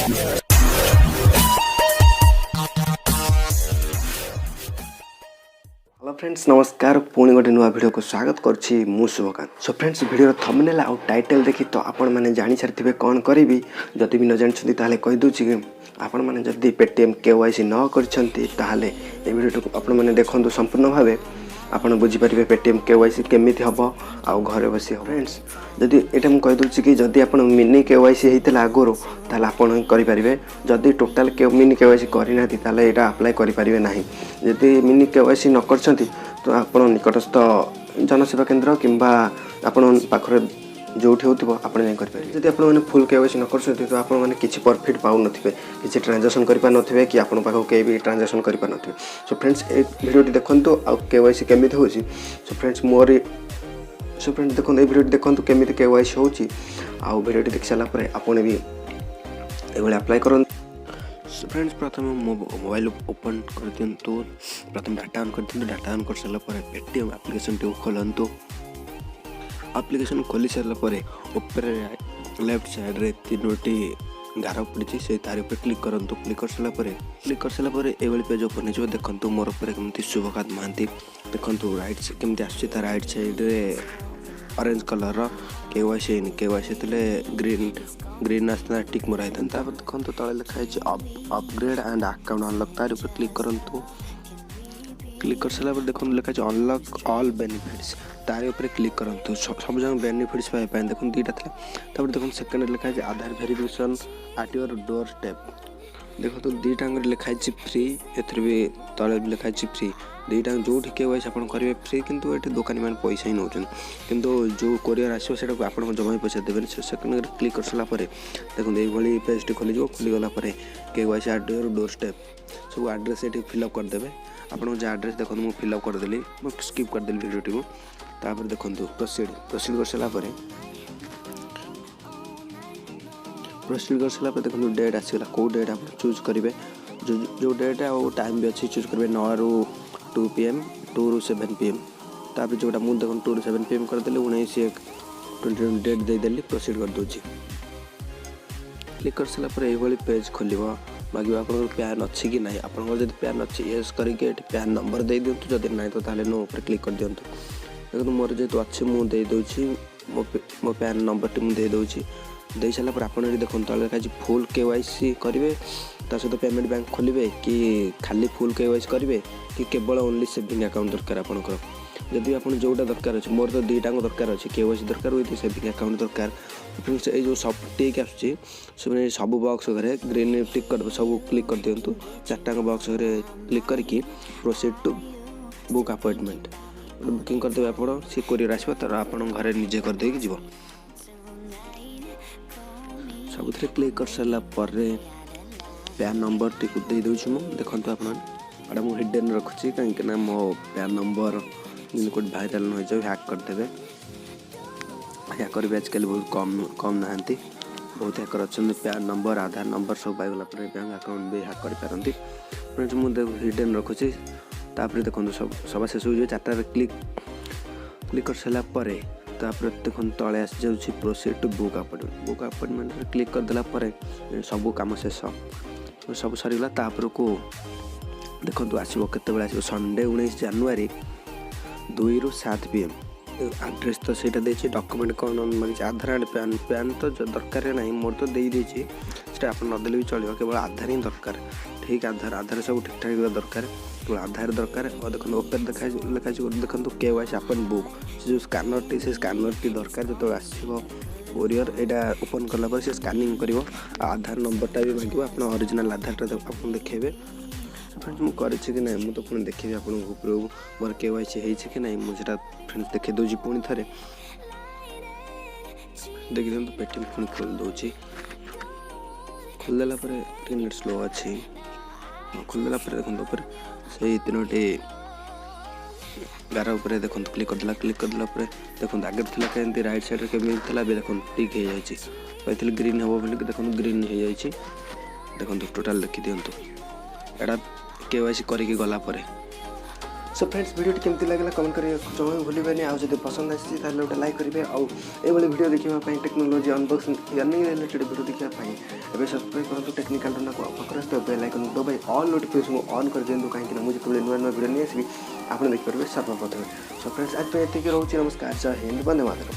Hello friends नमस्कार पुणी गोटे नुआ वीडियो को स्वागत करछि मु Shubhkant. So friends video thumbnail आउ टाइटल देखि तो आपण माने जानि सारथिबे कोन करिवि जदि भी न जानि ताले कहि दोछि कि आपण माने जदि पेटीएम केवाईसी न करछंती ताले ए वीडियो को आपण माने देखंतु संपूर्ण भाबे आपण बुझी परिबे पेटीएम केवाईसी केमिति हबो आउ घरे बसी हबो। फ्रेंड्स जदि एटा मु कहि दोछि कि जदि आपण मिनी केवाईसी हेतला आगरो ताले आपण करि परिबे जदि टोटल मिनी केवाईसी करि नाथि ताले एटा अप्लाई करि परिबे नाही। जदि मिनी केवाईसी न करछंती तो आपण निकटस्थ जनसेवा केन्द्र किंबा आपण पाखरे जोठी होतिबो आपण नै करि परिबे। जदि आपण माने फुल केवाईसी न करछंती तो आपण माने किछि प्रॉफिट पाउ नथिबे किछि ट्रांजैक्शन करि पा नथिबे कि आपण पाखो के भी ट्रांजैक्शन करि पा नथिबे। सो फ्रेंड्स ए वीडियो देखंतु आ केवाईसी केमिति होछि। सो फ्रेंड्स देखंतु ए वीडियो देखंतु केमिति केवाईसी होछि आ वीडियो देख साला परे आपण भी एभले अप्लाई करन। सो फ्रेंड्स प्रथम मोबाइल ओपन कर दियंतु प्रथम डाटा ऑन कर दियंतु डाटा ऑन कर साला परे पेटीएम एप्लीकेशन टी खोलंतु। एप्लीकेशन खोली सारा ऊपर लेफ्ट साइड रे तीनोटी गार पड़ी से तार ऊपर क्लिक करंतु। क्लिक कर सारा एभली पेज ओपन हो देखंतु मोर ऊपर केमती शुभकांत महांती देखंतु राइट से केमती आछी ता राइट साइड रे ऑरेंज कलर केवाईसी तले ग्रीन आसना टिक मरा था। तापर देखंतु तळे लिखा है अपग्रेड एंड अकाउंट अनलॉक तार ऊपर क्लिक करंतु। क्लिक कर सारा देखंतु लिखा है अनलॉक ऑल बेनिफिट्स तार ऊपर क्लिक करंतु। सब जन बेनिफिट्स पाए देखो दुईटा था। तापर देखो सेकेंड लिखा है Aadhaar verification at your doorstep देखो तो दुईटा लिखा है फ्री एथरे भी तले भी लिखा है फ्री दुईटा जो केवाईसी आप करेंगे फ्री किंतु ये दुकानी मैंने पैसा ही नौ किंतु जो कोरियर आसो से आप जमा पैसा देवे। सेकेंड क्लिक कर सारा देखो ये पेज टी खोलीगला KYC at your doorstep सब एड्रेस ये फिलअप करदे। आप एड्रेस देखो मुझे फिलअप करदेली स्किप करदेली वीडियो टी तापर देखो प्रोसीड कर सारा देखो डेट आसगला कौ डेट आप चूज करेंगे जो डेट आ टाइम भी अच्छी चूज करेंगे 9 ରୁ 2 PM 2 ରୁ 7 PM तापर जोटा मुझे देखो 2 ରୁ 7 PM करदेली 19/1 डेट देदेली प्रोसीड कर दूची। क्लिक कर सारा ये पेज खोल मागे आप पैन अच्छी कि ना आप पैन अच्छी येस करके पैन नंबर दे दिंतु जदि ना तो नो ऊपर क्लिक कर दिंतु। देखो मोर जेहतु अच्छे मुझे मो पैन नंबर टी मुझे दे सारापर आप देखो तले लिखा फुल केवाईसी करेंगे ता सहित पेमेंट बैंक खोलेंगे कि खाली फुल केवाईसी करेंगे कि केवल ओनली सेविंग अकाउंट दरकार आपंकर जदि आप जोटा दरकार अच्छे मोर तो दुईटा दरकार अच्छे केवाईसी दरकार विथ सेविंग अकाउंट दरकार। फ्रेंड्स ये जो सब टिक आसुची सब बॉक्स घरे ग्रीन टिक कर सब क्लिक कर दिंतु। 4टा बॉक्स घरे क्लिक करके proceed to book appointment booking करदेवे आप सी कोरियर आसो तर आप घरे निजे करदे जीव सब क्लिक कर सारा पैन नंबर टी दे दूँ मुझे देखो आप मुझे हिडन रखुच्छी कहीं मो पैन नंबर कोई भाइराल न हो हैक करदे। हैकर भी आजकल बहुत कम नहांती बहुत हैकर अच्छा पैन नंबर आधार नंबर सब पाइगला बैंक अकाउंट भी हैक कर फ्रेंड्स मुझे हिडन रखुच्छी। तापर देखो सब शेष हो 4टार क्लिक कर सारा तापर देखो तले आसी जाऊँगी proceed to book appointment click करदेला सब कम शेष सब सरीगला। तापर को देखो आसो केत आसो संडे 19 जनवरी 2 ରୁ 7 PM एड्रेस तो सहीटा देछि डॉक्यूमेंट कौन मांगी आधार एंड पैन तो दरकार ना मोर तो दे देछि सेटा आप नदेले भी चलियो केवल आधार ही दरकार ठीक आधार सब ठीक ठाक दरकार केवल आधार दरकार। और देखो ऊपर लिखा देखो केवाईसी अपन बुक जो स्कानर टी से स्कानर टी दरकार जो आसो कोरियर यहाँ ओपन कला से स्कानिंग कर आधार नंबरटा भी मांगे आप ओरिजिनल आधारटा आप देखेबे। फ्रेंड्स मुझे कि ना मुझे तो पुणी देखी आप मोर केवाईसी है कि ना मुझे फ्रेंड्स देखे दूसरी पुणी थे देखी दिखाँ पेटीएम पुणी खोल दूसरी खोलदेला नेट स्लो अच्छी खोलदेला देखो से तीनोटी गार उपर देखो क्लिक करदेला देखो आगे था कहीं राइट साइड केमी था देखो टिक हो जाए ग्रीन हम बोल देखो ग्रीन हो जाए देखो टोटाल देखी दिंतु एटा केवाईसी करके गला सो फ्रेंड्स वीडियो केमती लगला कमेंट करिए जमा भूलिबेनि आ जदि पसंद आसी ताले गोटे लाइक करेंगे आउ एभली वीडियो देखिबा पई technology unboxing earning related video देखिबा पई एबे सब्सक्राइब करंतु टेक्निकल डोना को पाखरे बेल आइकन दबाई ऑल नोटिफिकेशन ऑन कर दियंतु काहे कि मुझे नुआ नुआ वीडियो नहीं आसबी आपन देख परबे सर्वप्रथम। सो फ्रेंड्स आज पे एतिक रहउची नमस्कार जय हिंद वंदे मातरम।